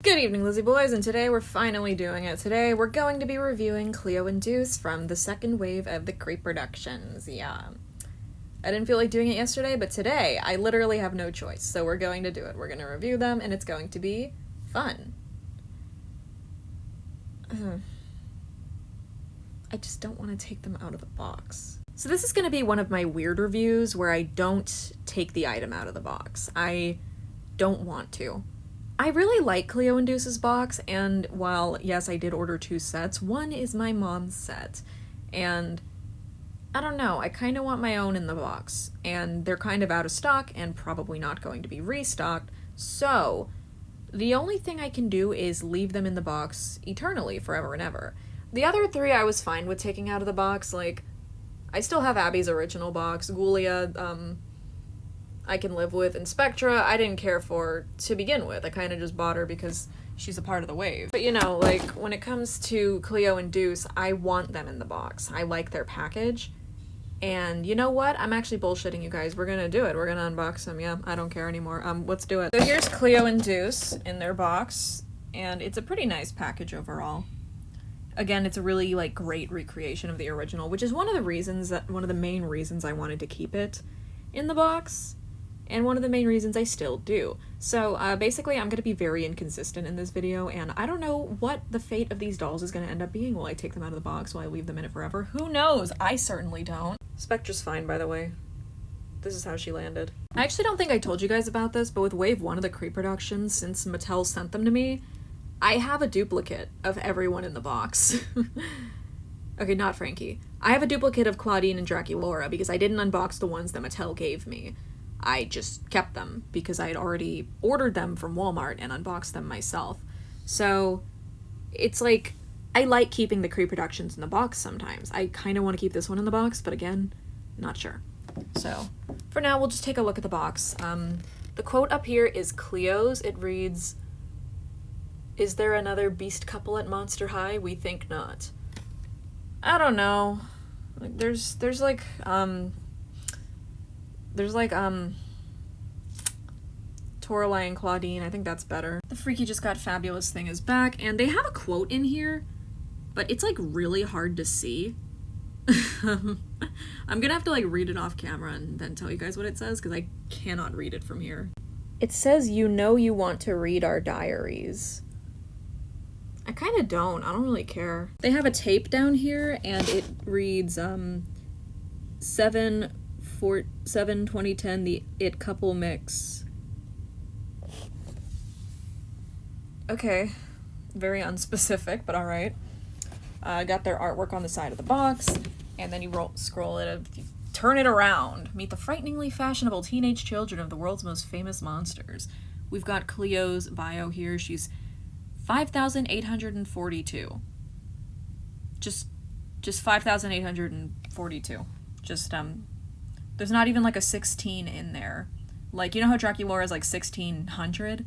Good evening, Lizzie boys, and today we're finally doing it. Today we're going to be reviewing Cleo and Deuce from the second wave of the Creeproductions. Yeah. I didn't feel like doing it yesterday, but today I literally have no choice, so we're going to do it. We're going to review them, and it's going to be fun. I just don't want to take them out of the box. So this is going to be one of my weird reviews where I don't take the item out of the box. I don't want to. I really like Cleo and Deuce's box, and while, yes, I did order 2 sets, one is my mom's set, and I don't know, I kind of want my own in the box, and they're kind of out of stock and probably not going to be restocked, so the only thing I can do is leave them in the box eternally, forever and ever. The other 3 I was fine with taking out of the box, like, I still have Abby's original box, Ghoulia, I can live with, and Spectra, I didn't care for to begin with. I kind of just bought her because she's a part of the wave. But you know, like, when it comes to Cleo and Deuce, I want them in the box. I like their package. And you know what? I'm actually bullshitting you guys. We're gonna do it. We're gonna unbox them. Yeah, I don't care anymore. Let's do it. So here's Cleo and Deuce in their box, and it's a pretty nice package overall. Again, it's a really, like, great recreation of the original, which is one of the main reasons I wanted to keep it in the box. And one of the main reasons I still do. So basically I'm going to be very inconsistent in this video, and I don't know what the fate of these dolls is going to end up being. Will I take them out of the box? Will I leave them in it forever? Who knows? I certainly don't. Spectra's fine, by the way. This is how she landed. I actually don't think I told you guys about this, but with Wave 1 of the Creeproductions, since Mattel sent them to me, I have a duplicate of everyone in the box. Okay, not Frankie. I have a duplicate of Claudine and Draculaura because I didn't unbox the ones that Mattel gave me. I just kept them because I had already ordered them from Walmart and unboxed them myself. So it's like, I like keeping the Creeproductions in the box sometimes. I kind of want to keep this one in the box, but again, not sure. So for now, we'll just take a look at the box. The quote up here is Cleo's. It reads, "Is there another beast couple at Monster High? We think not." I don't know. Like, there's Toralei and Claudine. I think that's better. The Freaky Just Got Fabulous thing is back, and they have a quote in here, but it's, like, really hard to see. I'm gonna have to, like, read it off camera and then tell you guys what it says, because I cannot read it from here. It says, "You know you want to read our diaries." I kind of don't. I don't really care. They have a tape down here, and it reads, 7/2010, the It Couple Mix. Okay, very unspecific, but alright. Got their artwork on the side of the box, and then you scroll it, you turn it around. Meet the frighteningly fashionable teenage children of the world's most famous monsters. We've got Cleo's bio here. She's 5,842. Just 5,842. Just, there's not even, like, a 16 in there. Like, you know how Draculaura is, like, 1,600?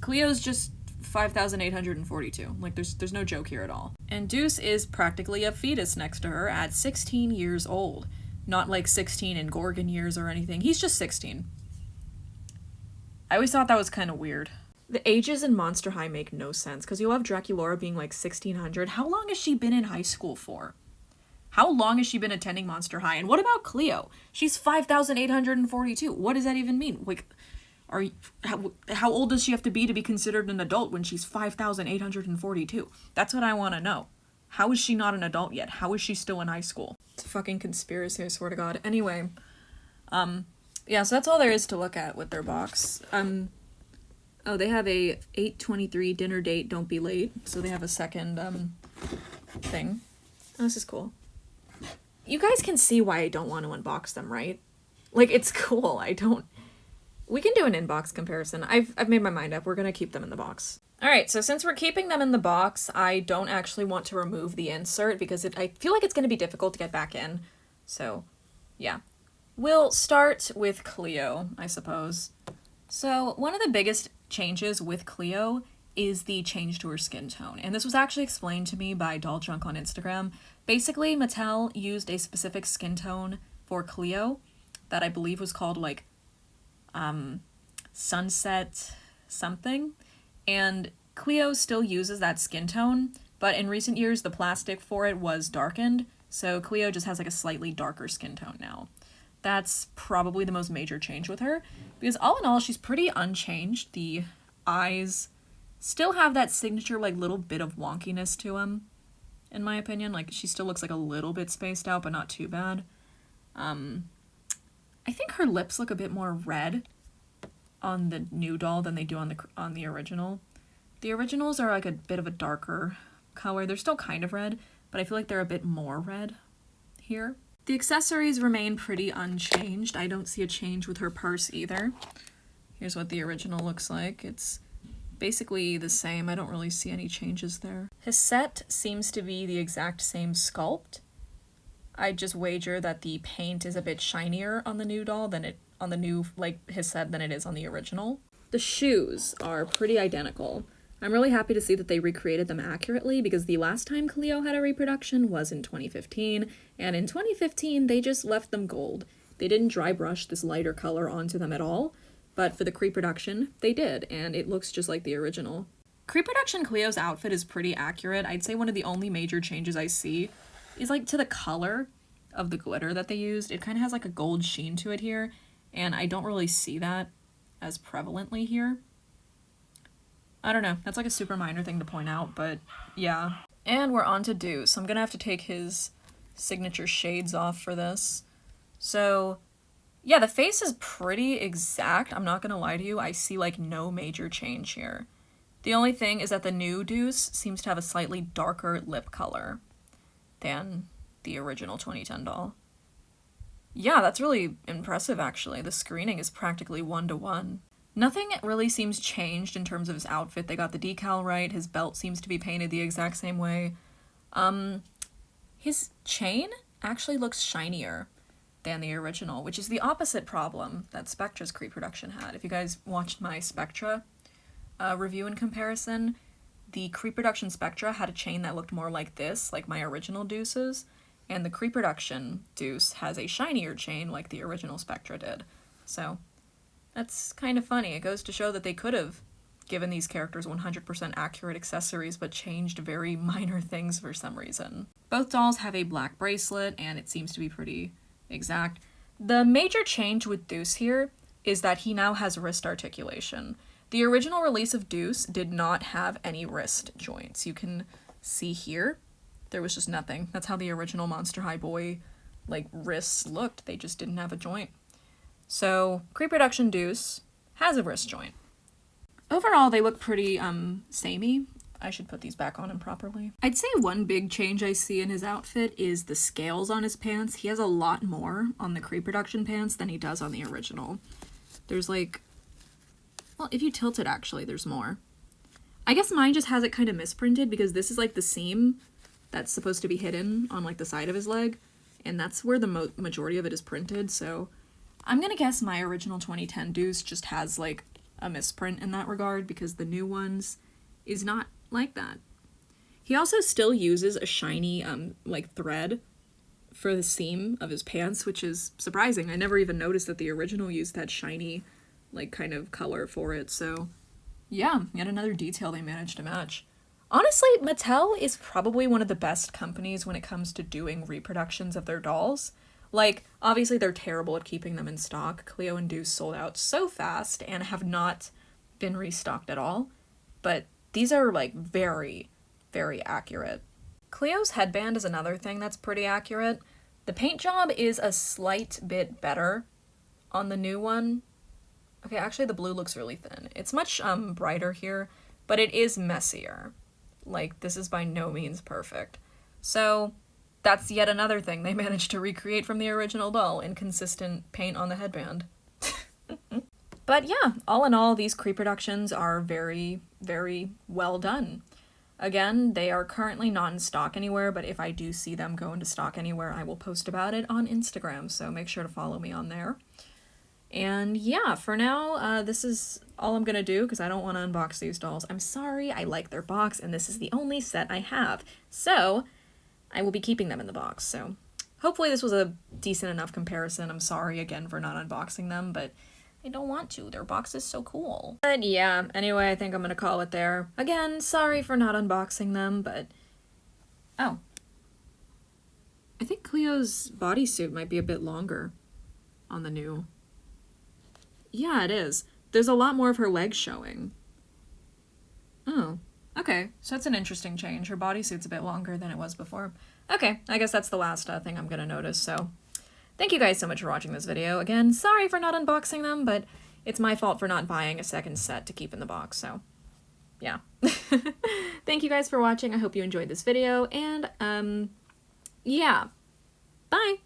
Cleo's just 5,842. Like, there's no joke here at all. And Deuce is practically a fetus next to her at 16 years old. Not, like, 16 in Gorgon years or anything. He's just 16. I always thought that was kind of weird. The ages in Monster High make no sense, because you'll have Draculaura being, like, 1,600. How long has she been in high school for? How long has she been attending Monster High? And what about Cleo? She's 5,842. What does that even mean? Like, how old does she have to be considered an adult when she's 5,842? That's what I want to know. How is she not an adult yet? How is she still in high school? It's a fucking conspiracy, I swear to God. Anyway, yeah, so that's all there is to look at with their box. Oh, they have a 8/23 dinner date, don't be late. So they have a second, thing. Oh, this is cool. You guys can see why I don't want to unbox them, right? Like, it's cool. We can do an inbox comparison. I've made my mind up. We're gonna keep them in the box. Alright, so since we're keeping them in the box, I don't actually want to remove the insert because I feel like it's gonna be difficult to get back in. So, yeah. We'll start with Cleo, I suppose. So, one of the biggest changes with Cleo is the change to her skin tone. And this was actually explained to me by Doll Junk on Instagram. Basically, Mattel used a specific skin tone for Cleo that I believe was called, like, sunset something, and Cleo still uses that skin tone, but in recent years the plastic for it was darkened, so Cleo just has like a slightly darker skin tone now. That's probably the most major change with her, because all in all she's pretty unchanged. The eyes still have that signature like little bit of wonkiness to them, in my opinion. Like she still looks like a little bit spaced out, but not too bad. I think her lips look a bit more red on the new doll than they do on the original. The originals are like a bit of a darker color. They're still kind of red, but I feel like they're a bit more red here. The accessories remain pretty unchanged. I don't see a change with her purse either. Here's what the original looks like. It's basically the same. I don't really see any changes there. His set seems to be the exact same sculpt. I'd just wager that the paint is a bit shinier on the new doll than it on the new, like, his set than it is on the original. The shoes are pretty identical. I'm really happy to see that they recreated them accurately, because the last time Cleo had a reproduction was in 2015, and in 2015 they just left them gold. They didn't dry brush this lighter color onto them at all, but for the Creeproduction they did, and it looks just like the original. Creeproduction Cleo's outfit is pretty accurate. I'd say one of the only major changes I see is like to the color of the glitter that they used. It kind of has like a gold sheen to it here, and I don't really see that as prevalently here. I don't know, that's like a super minor thing to point out, but yeah. And we're on to Deuce. I'm gonna have to take his signature shades off for this. So yeah, the face is pretty exact. I'm not gonna lie to you, I see like no major change here. The only thing is that the new Deuce seems to have a slightly darker lip color than the original 2010 doll. Yeah, that's really impressive actually. The screening is practically 1-to-1. Nothing really seems changed in terms of his outfit. They got the decal right, his belt seems to be painted the exact same way. His chain actually looks shinier than the original, which is the opposite problem that Spectra's Creeproduction had. If you guys watched my Spectra review in comparison, the Creeproduction Spectra had a chain that looked more like this, like my original Deuce's, and the Creeproduction Deuce has a shinier chain like the original Spectra did. So that's kind of funny. It goes to show that they could have given these characters 100% accurate accessories but changed very minor things for some reason. Both dolls have a black bracelet and it seems to be pretty exact. The major change with Deuce here is that he now has wrist articulation. The original release of Deuce did not have any wrist joints. You can see here, there was just nothing. That's how the original Monster High Boy, like, wrists looked. They just didn't have a joint. So, Creeproduction Deuce has a wrist joint. Overall, they look pretty, samey. I should put these back on him properly. I'd say one big change I see in his outfit is the scales on his pants. He has a lot more on the Creeproduction pants than he does on the original. There's like, well, if you tilt it actually, there's more. I guess mine just has it kind of misprinted because this is like the seam that's supposed to be hidden on like the side of his leg, and that's where the majority of it is printed, so I'm gonna guess my original 2010 Deuce just has like a misprint in that regard because the new ones is not like that. He also still uses a shiny like thread for the seam of his pants, which is surprising. I never even noticed that the original used that shiny like kind of color for it, so yeah, yet another detail they managed to match. Honestly, Mattel is probably one of the best companies when it comes to doing reproductions of their dolls. Like, obviously they're terrible at keeping them in stock. Cleo and Deuce sold out so fast and have not been restocked at all. But these are, like, very, very accurate. Cleo's headband is another thing that's pretty accurate. The paint job is a slight bit better on the new one. Okay, actually the blue looks really thin. It's much brighter here, but it is messier. Like, this is by no means perfect. So that's yet another thing they managed to recreate from the original doll, inconsistent paint on the headband. But yeah, all in all, these Creeproductions are very, very well done. Again, they are currently not in stock anywhere, but if I do see them go into stock anywhere, I will post about it on Instagram, so make sure to follow me on there. And yeah, for now, this is all I'm gonna do because I don't want to unbox these dolls. I'm sorry, I like their box, and this is the only set I have. So I will be keeping them in the box, so hopefully this was a decent enough comparison. I'm sorry again for not unboxing them, but I don't want to. Their box is so cool. But yeah, anyway, I think I'm gonna call it there. Again, sorry for not unboxing them, but... Oh. I think Cleo's bodysuit might be a bit longer on the new. Yeah, it is. There's a lot more of her legs showing. Oh. Okay, so that's an interesting change. Her bodysuit's a bit longer than it was before. Okay, I guess that's the last thing I'm gonna notice, so... Thank you guys so much for watching this video. Again, sorry for not unboxing them, but it's my fault for not buying a second set to keep in the box, so yeah. Thank you guys for watching. I hope you enjoyed this video, and yeah. Bye!